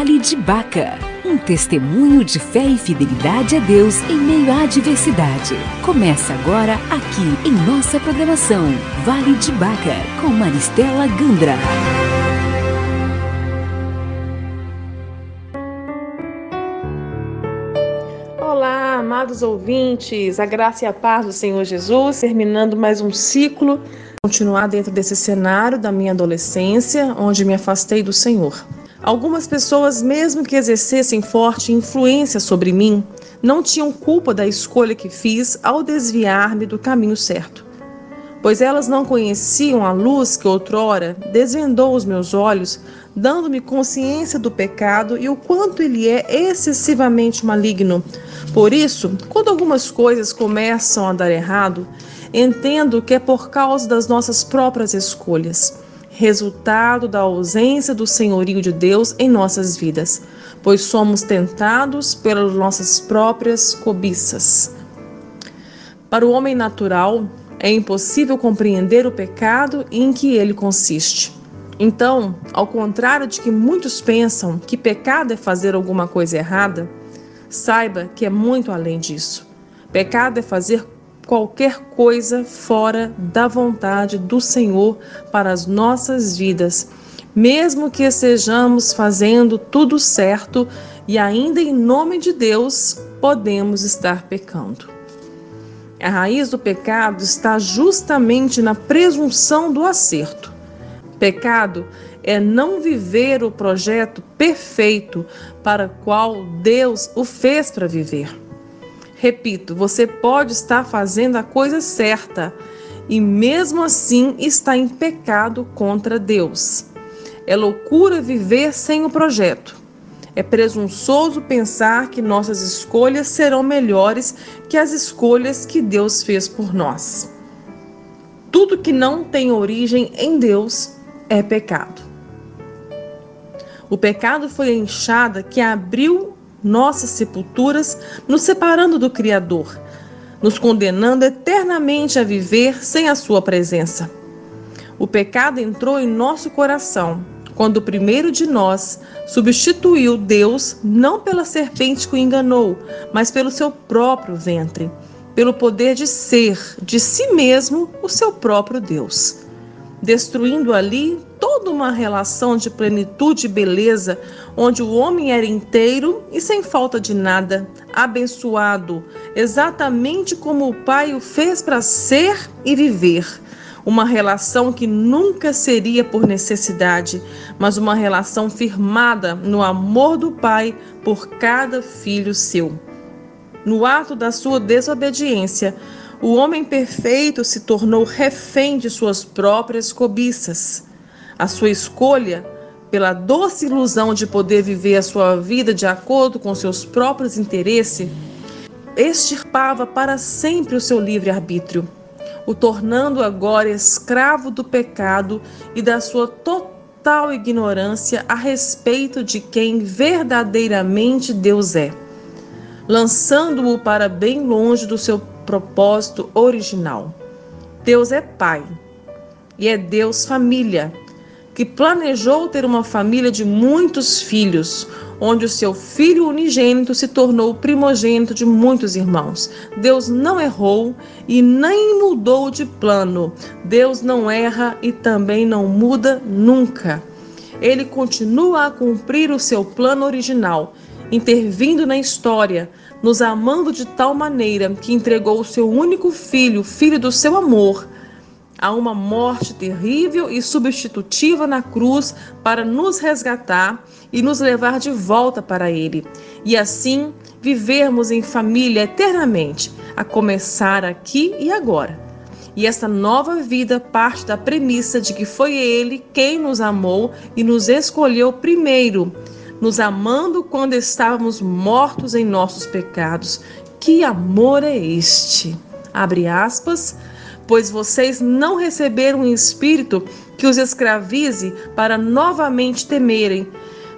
Vale de Baca. Um testemunho de fé e fidelidade a Deus em meio à adversidade. Começa agora aqui em nossa programação Vale de Baca, com Maristela Gandra. Olá, amados ouvintes, a graça e a paz do Senhor Jesus, terminando mais um ciclo, continuar dentro desse cenário da minha adolescência, onde me afastei do Senhor. Algumas pessoas, mesmo que exercessem forte influência sobre mim, não tinham culpa da escolha que fiz ao desviar-me do caminho certo, pois elas não conheciam a luz que outrora desvendou os meus olhos, dando-me consciência do pecado e o quanto ele é excessivamente maligno. Por isso, quando algumas coisas começam a dar errado, entendo que é por causa das nossas próprias escolhas, resultado da ausência do senhorio de Deus em nossas vidas, pois somos tentados pelas nossas próprias cobiças. Para o homem natural, é impossível compreender o pecado e em que ele consiste. Então, ao contrário de que muitos pensam que pecado é fazer alguma coisa errada, saiba que é muito além disso. Pecado é fazer qualquer coisa fora da vontade do Senhor para as nossas vidas, mesmo que estejamos fazendo tudo certo e ainda em nome de Deus podemos estar pecando. A raiz do pecado está justamente na presunção do acerto. Pecado é não viver o projeto perfeito para o qual Deus o fez para viver. Repito, você pode estar fazendo a coisa certa e mesmo assim está em pecado contra Deus. É loucura viver sem o projeto. É presunçoso pensar que nossas escolhas serão melhores que as escolhas que Deus fez por nós. Tudo que não tem origem em Deus é pecado. O pecado foi a enxada que abriu nossas sepulturas, nos separando do Criador, nos condenando eternamente a viver sem a sua presença. O pecado entrou em nosso coração, quando o primeiro de nós substituiu Deus não pela serpente que o enganou, mas pelo seu próprio ventre, pelo poder de ser, de si mesmo, o seu próprio Deus, destruindo ali toda uma relação de plenitude e beleza, onde o homem era inteiro e sem falta de nada, abençoado, exatamente como o Pai o fez para ser e viver. Uma relação que nunca seria por necessidade, mas uma relação firmada no amor do Pai por cada filho seu. No ato da sua desobediência, o homem perfeito se tornou refém de suas próprias cobiças. A sua escolha, pela doce ilusão de poder viver a sua vida de acordo com seus próprios interesses, extirpava para sempre o seu livre-arbítrio, o tornando agora escravo do pecado e da sua total ignorância a respeito de quem verdadeiramente Deus é, lançando-o para bem longe do seu propósito original. Deus é Pai e é Deus família, que planejou ter uma família de muitos filhos, onde o seu filho unigênito se tornou o primogênito de muitos irmãos. Deus não errou e nem mudou de plano. Deus não erra e também não muda nunca. Ele continua a cumprir o seu plano original, intervindo na história, nos amando de tal maneira que entregou o seu único filho, filho do seu amor, a uma morte terrível e substitutiva na cruz para nos resgatar e nos levar de volta para Ele. E assim vivermos em família eternamente, a começar aqui e agora. E essa nova vida parte da premissa de que foi Ele quem nos amou e nos escolheu primeiro, nos amando quando estávamos mortos em nossos pecados. Que amor é este? Abre aspas. Pois vocês não receberam um espírito que os escravize para novamente temerem,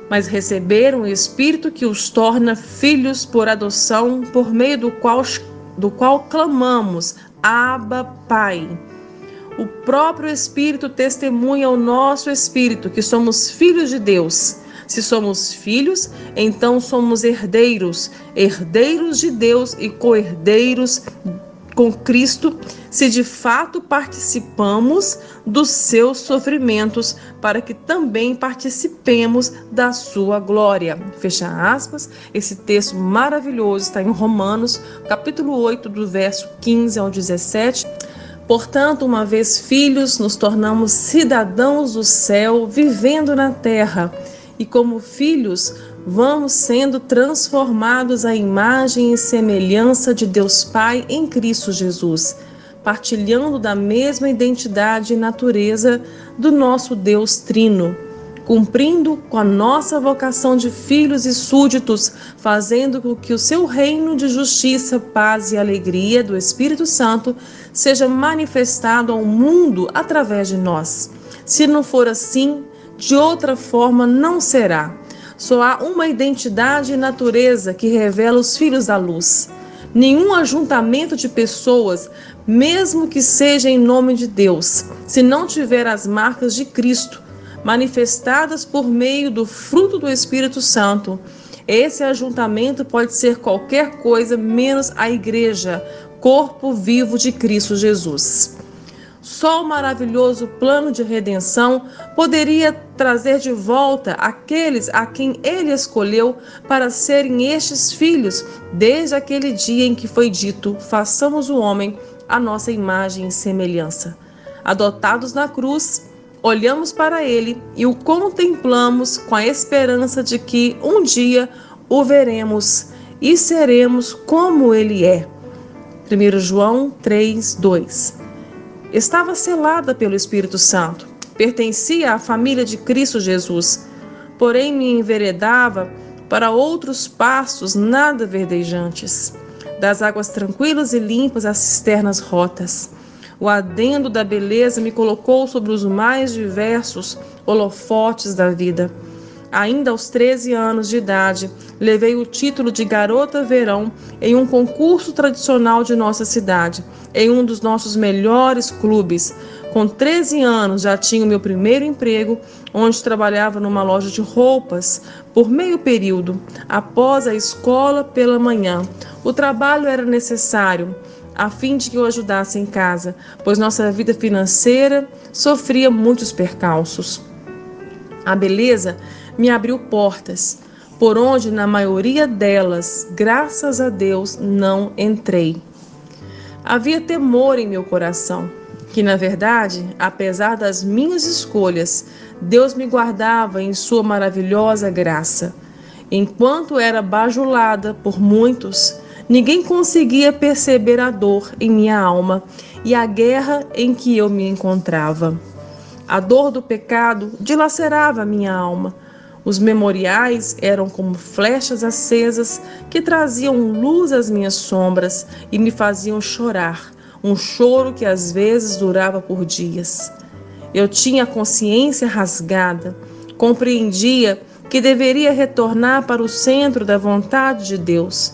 mas receberam um espírito que os torna filhos por adoção, por meio do qual clamamos, Abba, Pai. O próprio Espírito testemunha ao nosso espírito que somos filhos de Deus. Se somos filhos, então somos herdeiros, herdeiros de Deus e co-herdeiros com Cristo, se de fato participamos dos seus sofrimentos, para que também participemos da sua glória. Fecha aspas. Esse texto maravilhoso está em Romanos, capítulo 8, do verso 15 ao 17. Portanto, uma vez filhos, nos tornamos cidadãos do céu, vivendo na terra, e como filhos, vamos sendo transformados à imagem e semelhança de Deus Pai em Cristo Jesus, partilhando da mesma identidade e natureza do nosso Deus Trino, cumprindo com a nossa vocação de filhos e súditos, fazendo com que o seu reino de justiça, paz e alegria do Espírito Santo seja manifestado ao mundo através de nós. Se não for assim, de outra forma não será. Só há uma identidade e natureza que revela os filhos da luz. Nenhum ajuntamento de pessoas, mesmo que seja em nome de Deus, se não tiver as marcas de Cristo, manifestadas por meio do fruto do Espírito Santo, esse ajuntamento pode ser qualquer coisa menos a igreja, corpo vivo de Cristo Jesus. Só o maravilhoso plano de redenção poderia trazer de volta aqueles a quem ele escolheu para serem estes filhos, desde aquele dia em que foi dito: façamos o homem à nossa imagem e semelhança. Adotados na cruz, olhamos para ele e o contemplamos com a esperança de que um dia o veremos e seremos como ele é. 1 João 3:2. Estava selada pelo Espírito Santo, pertencia à família de Cristo Jesus, porém me enveredava para outros pastos nada verdejantes, das águas tranquilas e limpas às cisternas rotas. O adendo da beleza me colocou sobre os mais diversos holofotes da vida. Ainda aos 13 anos de idade, levei o título de garota verão em um concurso tradicional de nossa cidade, em um dos nossos melhores clubes. Com 13 anos já tinha o meu primeiro emprego, onde trabalhava numa loja de roupas por meio período, após a escola pela manhã. O trabalho era necessário, a fim de que eu ajudasse em casa, pois nossa vida financeira sofria muitos percalços. A beleza me abriu portas, por onde na maioria delas, graças a Deus, não entrei. Havia temor em meu coração, que na verdade, apesar das minhas escolhas, Deus me guardava em sua maravilhosa graça. Enquanto era bajulada por muitos, ninguém conseguia perceber a dor em minha alma e a guerra em que eu me encontrava. A dor do pecado dilacerava minha alma. Os memoriais eram como flechas acesas que traziam luz às minhas sombras e me faziam chorar, um choro que às vezes durava por dias. Eu tinha a consciência rasgada, compreendia que deveria retornar para o centro da vontade de Deus.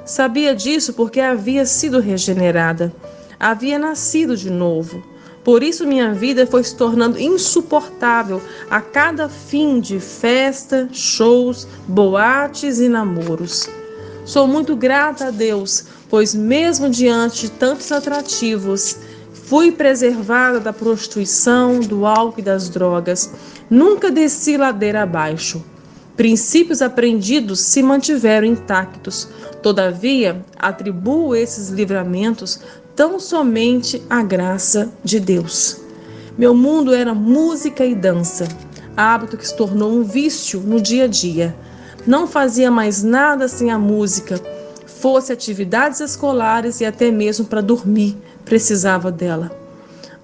Sabia disso porque havia sido regenerada, havia nascido de novo. Por isso minha vida foi se tornando insuportável a cada fim de festa, shows, boates e namoros. Sou muito grata a Deus, pois mesmo diante de tantos atrativos, fui preservada da prostituição, do álcool e das drogas. Nunca desci ladeira abaixo. Princípios aprendidos se mantiveram intactos. Todavia, atribuo esses livramentos tão somente à graça de Deus. Meu mundo era música e dança, hábito que se tornou um vício no dia a dia. Não fazia mais nada sem a música, fosse atividades escolares e até mesmo para dormir, precisava dela.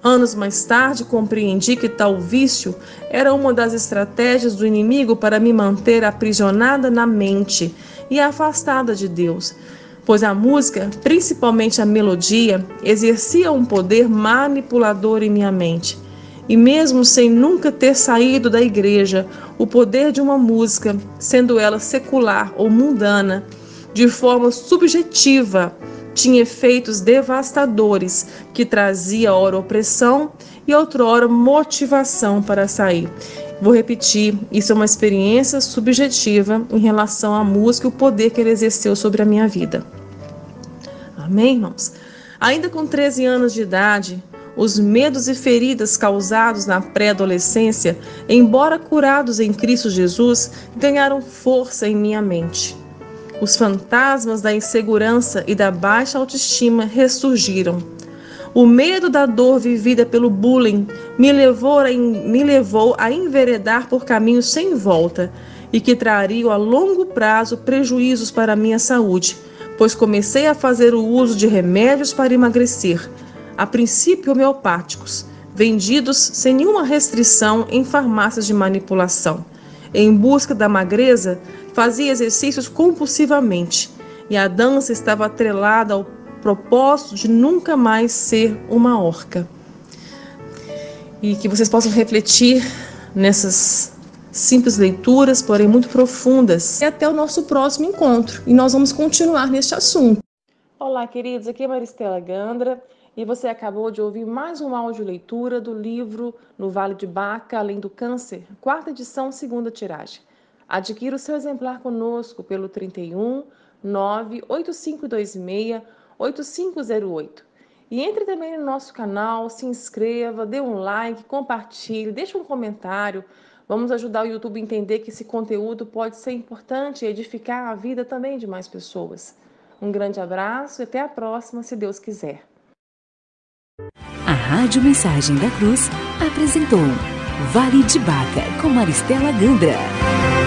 Anos mais tarde, compreendi que tal vício era uma das estratégias do inimigo para me manter aprisionada na mente e afastada de Deus, pois a música, principalmente a melodia, exercia um poder manipulador em minha mente. E mesmo sem nunca ter saído da igreja, o poder de uma música, sendo ela secular ou mundana, de forma subjetiva, tinha efeitos devastadores que trazia ora opressão e outrora motivação para sair. Vou repetir, isso é uma experiência subjetiva em relação à música e o poder que ele exerceu sobre a minha vida. Amém, irmãos? Ainda com 13 anos de idade, os medos e feridas causados na pré-adolescência, embora curados em Cristo Jesus, ganharam força em minha mente. Os fantasmas da insegurança e da baixa autoestima ressurgiram. O medo da dor vivida pelo bullying me levou a enveredar por caminhos sem volta e que trariam a longo prazo prejuízos para a minha saúde, pois comecei a fazer o uso de remédios para emagrecer, a princípio homeopáticos, vendidos sem nenhuma restrição em farmácias de manipulação. Em busca da magreza, fazia exercícios compulsivamente e a dança estava atrelada ao propósito de nunca mais ser uma orca. E que vocês possam refletir nessas simples leituras, porém muito profundas. E até o nosso próximo encontro. E nós vamos continuar neste assunto. Olá, queridos. Aqui é Maristela Gandra. E você acabou de ouvir mais uma audioleitura do livro No Vale de Baca, Além do Câncer, 4ª edição, 2ª tiragem. Adquira o seu exemplar conosco pelo 31 98526 8508. E entre também no nosso canal, se inscreva, dê um like, compartilhe, deixe um comentário. Vamos ajudar o YouTube a entender que esse conteúdo pode ser importante e edificar a vida também de mais pessoas. Um grande abraço e até a próxima, se Deus quiser. A Rádio Mensagem da Cruz apresentou Vale de Baca com Maristela Gandra.